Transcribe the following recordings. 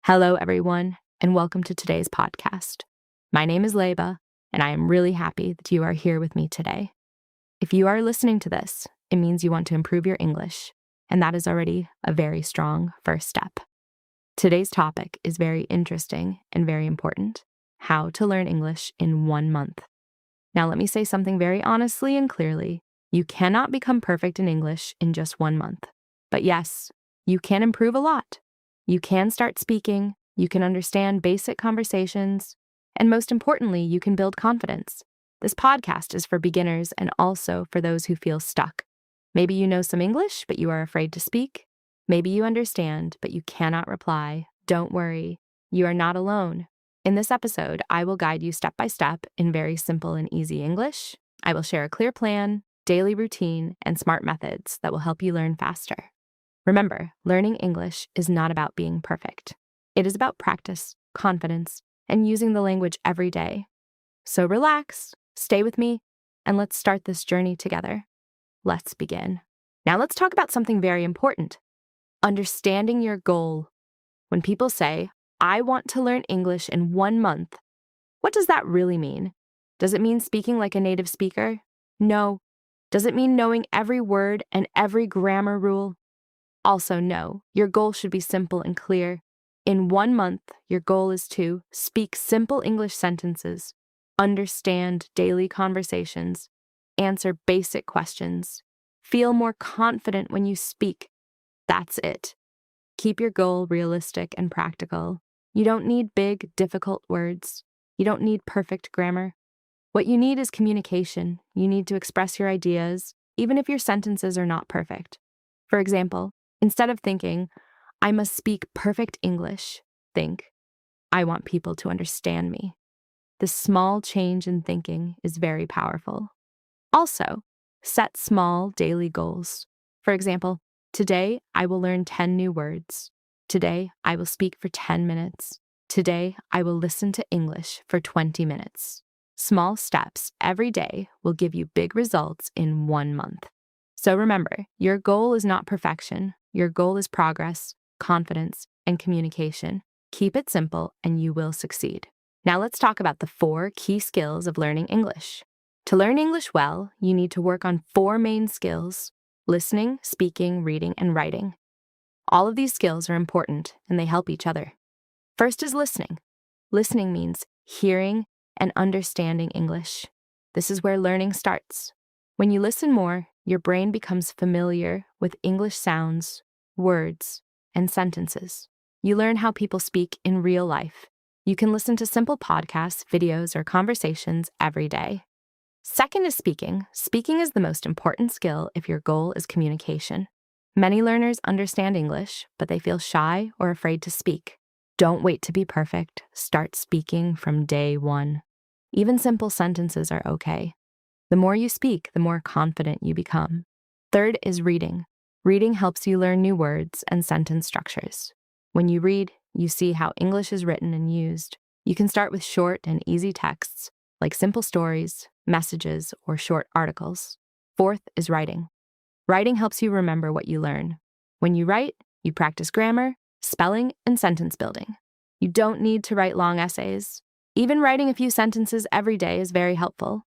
Hello, everyone, and welcome to today's podcast. My name is Laiba, and I am really happy that you are here with me today. If you are listening to this, it means you want to improve your English, and that is already a very strong first step. Today's topic is very interesting and very important: how to learn English in 1 month. Now, let me say something very honestly and clearly. You cannot become perfect in English in just 1 month. But yes, you can improve a lot. You can start speaking, you can understand basic conversations, and most importantly, you can build confidence. This podcast is for beginners and also for those who feel stuck. Maybe you know some English, but you are afraid to speak. Maybe you understand, but you cannot reply. Don't worry, you are not alone. In this episode, I will guide you step by step in very simple and easy English. I will share a clear plan, daily routine, and smart methods that will help you learn faster. Remember, learning English is not about being perfect. It is about practice, confidence, and using the language every day. So relax, stay with me, and let's start this journey together. Let's begin. Now let's talk about something very important: understanding your goal. When people say, "I want to learn English in 1 month," what does that really mean? Does it mean speaking like a native speaker? No. Does it mean knowing every word and every grammar rule? Also, no. Your goal should be simple and clear. In 1 month, your goal is to speak simple English sentences, understand daily conversations, answer basic questions, feel more confident when you speak. That's it. Keep your goal realistic and practical. You don't need big, difficult words. You don't need perfect grammar. What you need is communication. You need to express your ideas, even if your sentences are not perfect. For example, instead of thinking, "I must speak perfect English," think, "I want people to understand me." This small change in thinking is very powerful. Also, set small daily goals. For example, today I will learn 10 new words. Today I will speak for 10 minutes. Today I will listen to English for 20 minutes. Small steps every day will give you big results in 1 month. So remember, your goal is not perfection. Your goal is progress, confidence, and communication. Keep it simple and you will succeed. Now let's talk about the 4 key skills of learning English. To learn English well, you need to work on 4 main skills: listening, speaking, reading, and writing. All of these skills are important and they help each other. First is listening. Listening means hearing and understanding English. This is where learning starts. When you listen more, your brain becomes familiar with English sounds, words, and sentences. You learn how people speak in real life. You can listen to simple podcasts, videos, or conversations every day. Second is speaking. Speaking is the most important skill if your goal is communication. Many learners understand English, but they feel shy or afraid to speak. Don't wait to be perfect. Start speaking from day 1. Even simple sentences are okay. The more you speak, the more confident you become. Third is reading. Reading helps you learn new words and sentence structures. When you read, you see how English is written and used. You can start with short and easy texts, like simple stories, messages, or short articles. Fourth is writing. Writing helps you remember what you learn. When you write, you practice grammar, spelling, and sentence building. You don't need to write long essays. Even writing a few sentences every day is very helpful.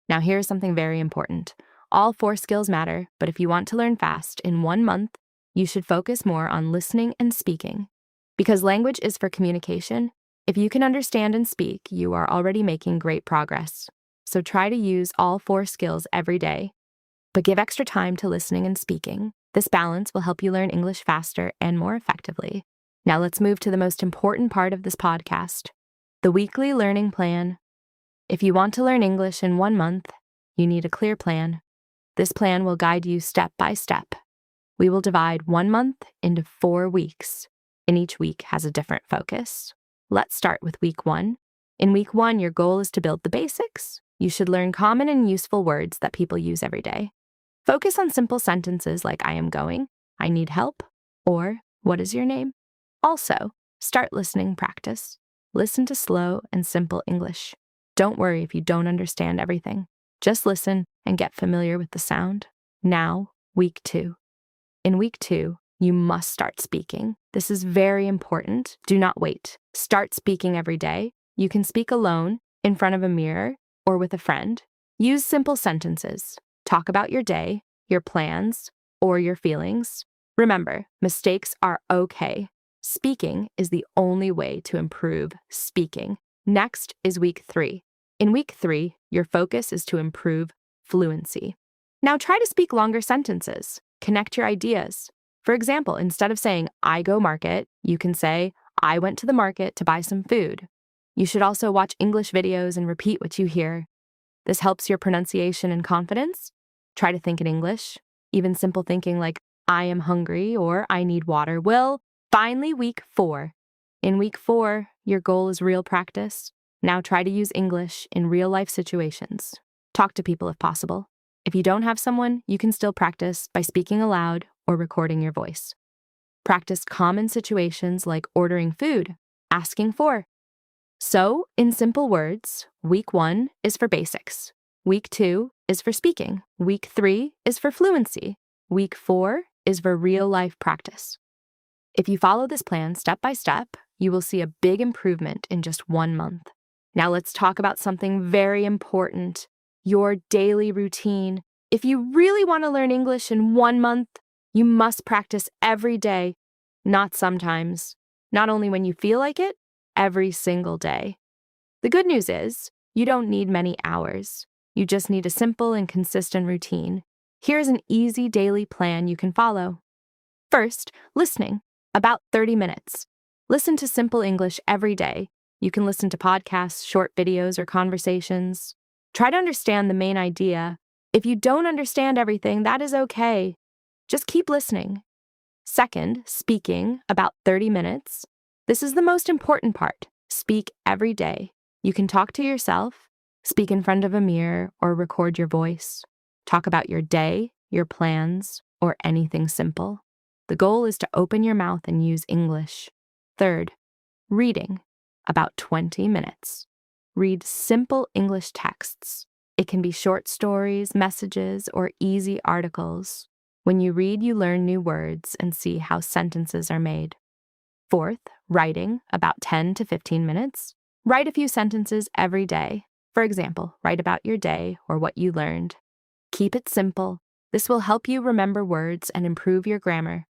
Now here's something very important. All 4 skills matter, but if you want to learn fast in 1 month, you should focus more on listening and speaking. Because language is for communication, if you can understand and speak, you are already making great progress. So try to use all 4 skills every day, but give extra time to listening and speaking. This balance will help you learn English faster and more effectively. Now let's move to the most important part of this podcast: the weekly learning plan. If you want to learn English in 1 month, you need a clear plan. This plan will guide you step by step. We will divide 1 month into 4 weeks, and each week has a different focus. Let's start with week 1. In week 1, your goal is to build the basics. You should learn common and useful words that people use every day. Focus on simple sentences like "I am going," "I need help," or "What is your name?" Also, start listening practice. Listen to slow and simple English. Don't worry if you don't understand everything. Just listen and get familiar with the sound. Now, week 2. In week 2, you must start speaking. This is very important. Do not wait. Start speaking every day. You can speak alone, in front of a mirror, or with a friend. Use simple sentences. Talk about your day, your plans, or your feelings. Remember, mistakes are okay. Speaking is the only way to improve speaking. Next is week 3. In week 3, your focus is to improve fluency. Now try to speak longer sentences. Connect your ideas. For example, instead of saying, I go market, you can say, I went to the market to buy some food. You should also watch English videos and repeat what you hear. This helps your pronunciation and confidence. Try to think in English. Even simple thinking like, I am hungry or I need water will. Finally, week 4. In week 4, your goal is real practice. Now try to use English in real-life situations. Talk to people if possible. If you don't have someone, you can still practice by speaking aloud or recording your voice. Practice common situations like ordering food, asking for. So, in simple words, week 1 is for basics. Week 2 is for speaking. Week 3 is for fluency. Week 4 is for real-life practice. If you follow this plan step by step, you will see a big improvement in just 1 month. Now let's talk about something very important, your daily routine. If you really want to learn English in 1 month, you must practice every day, not sometimes, not only when you feel like it, every single day. The good news is, you don't need many hours. You just need a simple and consistent routine. Here's an easy daily plan you can follow. First, listening, about 30 minutes. Listen to simple English every day. You can listen to podcasts, short videos, or conversations. Try to understand the main idea. If you don't understand everything, that is okay. Just keep listening. Second, speaking, about 30 minutes. This is the most important part. Speak every day. You can talk to yourself, speak in front of a mirror, or record your voice. Talk about your day, your plans, or anything simple. The goal is to open your mouth and use English. Third, reading, about 20 minutes. Read simple English texts. It can be short stories, messages, or easy articles. When you read, you learn new words and see how sentences are made. Fourth, writing, about 10 to 15 minutes. Write a few sentences every day. For example, write about your day or what you learned. Keep it simple. This will help you remember words and improve your grammar.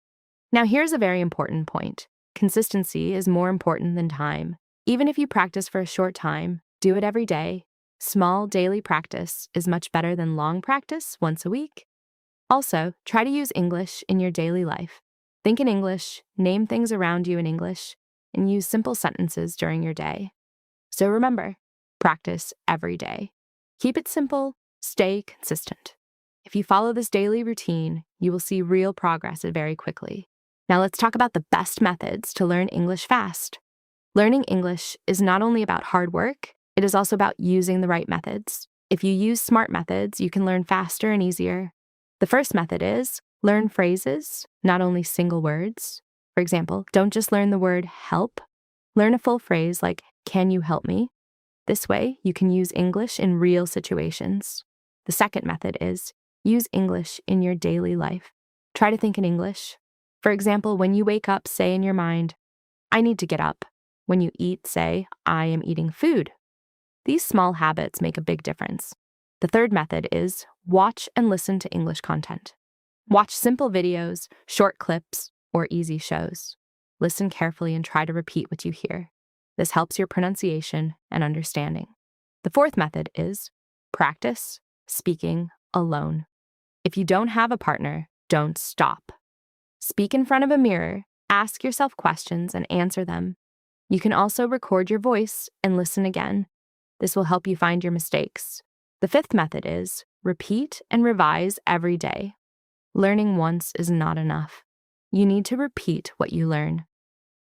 Now here's a very important point. Consistency is more important than time. Even if you practice for a short time, do it every day. Small daily practice is much better than long practice once a week. Also, try to use English in your daily life. Think in English, name things around you in English, and use simple sentences during your day. So remember, practice every day. Keep it simple, stay consistent. If you follow this daily routine, you will see real progress very quickly. Now let's talk about the best methods to learn English fast. Learning English is not only about hard work, it is also about using the right methods. If you use smart methods, you can learn faster and easier. The first method is learn phrases, not only single words. For example, don't just learn the word help. Learn a full phrase like, can you help me? This way, you can use English in real situations. The second method is use English in your daily life. Try to think in English. For example, when you wake up, say in your mind, I need to get up. When you eat, say, I am eating food. These small habits make a big difference. The third method is watch and listen to English content. Watch simple videos, short clips, or easy shows. Listen carefully and try to repeat what you hear. This helps your pronunciation and understanding. The fourth method is practice speaking alone. If you don't have a partner, don't stop. Speak in front of a mirror, ask yourself questions and answer them. You can also record your voice and listen again. This will help you find your mistakes. The fifth method is repeat and revise every day. Learning once is not enough. You need to repeat what you learn.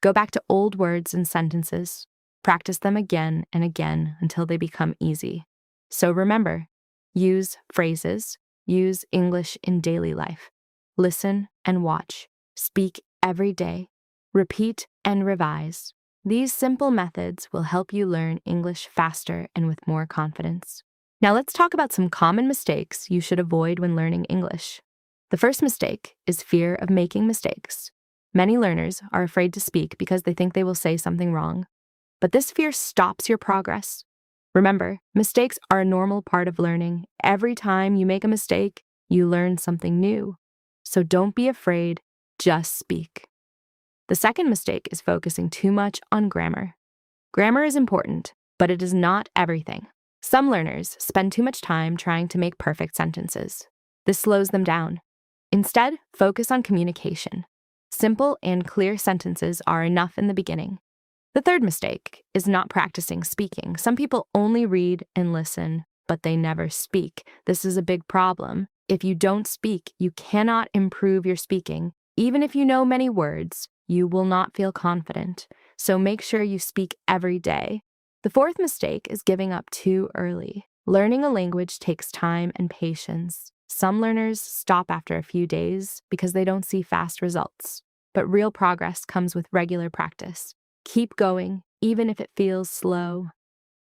Go back to old words and sentences. Practice them again and again until they become easy. So remember, use phrases, use English in daily life. Listen and watch. Speak every day. Repeat and revise. These simple methods will help you learn English faster and with more confidence. Now let's talk about some common mistakes you should avoid when learning English. The first mistake is fear of making mistakes. Many learners are afraid to speak because they think they will say something wrong. But this fear stops your progress. Remember, mistakes are a normal part of learning. Every time you make a mistake, you learn something new. So don't be afraid, just speak. The second mistake is focusing too much on grammar. Grammar is important, but it is not everything. Some learners spend too much time trying to make perfect sentences. This slows them down. Instead, focus on communication. Simple and clear sentences are enough in the beginning. The third mistake is not practicing speaking. Some people only read and listen, but they never speak. This is a big problem. If you don't speak, you cannot improve your speaking. Even if you know many words, you will not feel confident. So make sure you speak every day. The fourth mistake is giving up too early. Learning a language takes time and patience. Some learners stop after a few days because they don't see fast results. But real progress comes with regular practice. Keep going, even if it feels slow.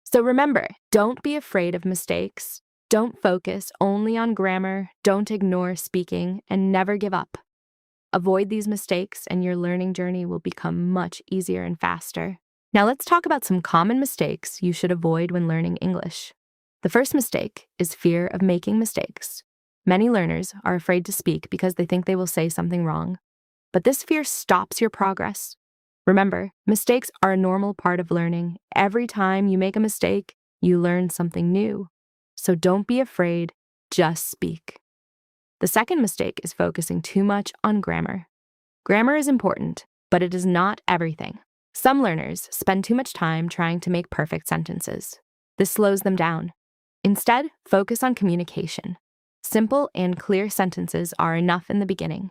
So remember, don't be afraid of mistakes. Don't focus only on grammar, don't ignore speaking, and never give up. Avoid these mistakes and your learning journey will become much easier and faster. Now let's talk about some common mistakes you should avoid when learning English. The first mistake is fear of making mistakes. Many learners are afraid to speak because they think they will say something wrong. But this fear stops your progress. Remember, mistakes are a normal part of learning. Every time you make a mistake, you learn something new. So don't be afraid, just speak. The second mistake is focusing too much on grammar. Grammar is important, but it is not everything. Some learners spend too much time trying to make perfect sentences. This slows them down. Instead, focus on communication. Simple and clear sentences are enough in the beginning.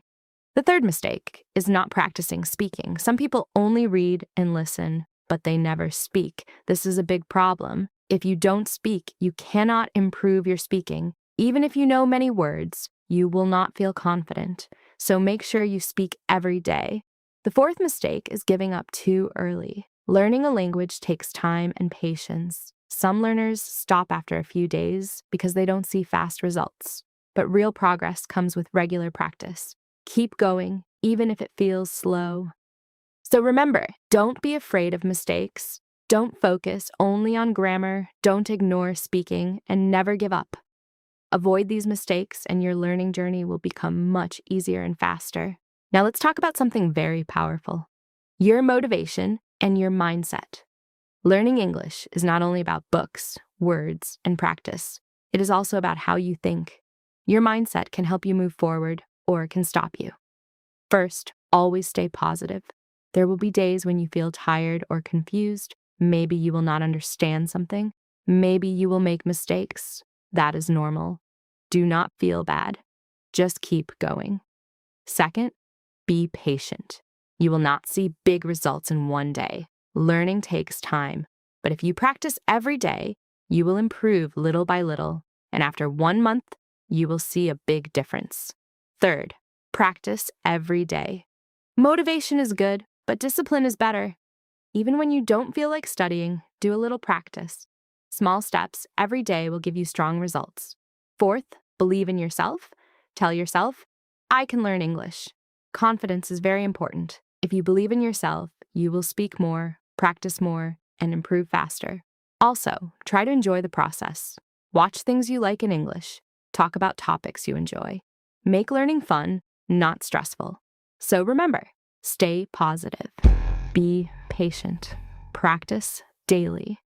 The third mistake is not practicing speaking. Some people only read and listen, but they never speak. This is a big problem. If you don't speak, you cannot improve your speaking. Even if you know many words, you will not feel confident. So make sure you speak every day. The fourth mistake is giving up too early. Learning a language takes time and patience. Some learners stop after a few days because they don't see fast results. But real progress comes with regular practice. Keep going, even if it feels slow. So remember, don't be afraid of mistakes. Don't focus only on grammar, don't ignore speaking, and never give up. Avoid these mistakes and your learning journey will become much easier and faster. Now let's talk about something very powerful: your motivation and your mindset. Learning English is not only about books, words, and practice. It is also about how you think. Your mindset can help you move forward or can stop you. First, always stay positive. There will be days when you feel tired or confused. Maybe you will not understand something. Maybe you will make mistakes. That is normal. Do not feel bad. Just keep going. Second, be patient. You will not see big results in one day. Learning takes time, but if you practice every day, you will improve little by little, and after 1 month, you will see a big difference. Third, practice every day. Motivation is good, but discipline is better. Even when you don't feel like studying, do a little practice. Small steps every day will give you strong results. Fourth, believe in yourself. Tell yourself, I can learn English. Confidence is very important. If you believe in yourself, you will speak more, practice more, and improve faster. Also, try to enjoy the process. Watch things you like in English. Talk about topics you enjoy. Make learning fun, not stressful. So remember, stay positive. Be patient. Practice daily.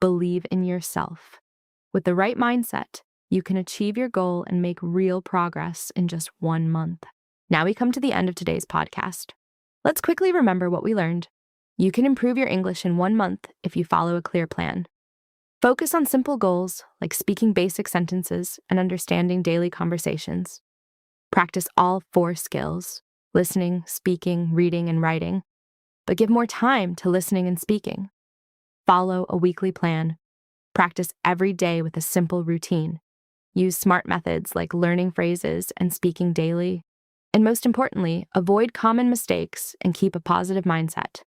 Believe in yourself. With the right mindset, you can achieve your goal and make real progress in just 1 month. Now we come to the end of today's podcast. Let's quickly remember what we learned. You can improve your English in 1 month if you follow a clear plan. Focus on simple goals like speaking basic sentences and understanding daily conversations. Practice all 4 skills: listening, speaking, reading, and writing. But give more time to listening and speaking. Follow a weekly plan. Practice every day with a simple routine. Use smart methods like learning phrases and speaking daily. And most importantly, avoid common mistakes and keep a positive mindset.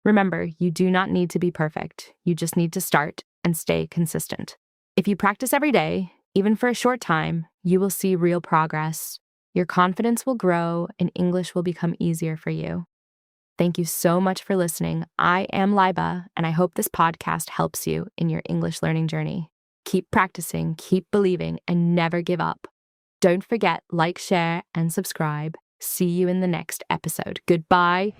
Remember, you do not need to be perfect. You just need to start and stay consistent. If you practice every day, even for a short time, you will see real progress. Your confidence will grow and English will become easier for you. Thank you so much for listening. I am Laiba, and I hope this podcast helps you in your English learning journey. Keep practicing, keep believing, and never give up. Don't forget, like, share, and subscribe. See you in the next episode. Goodbye.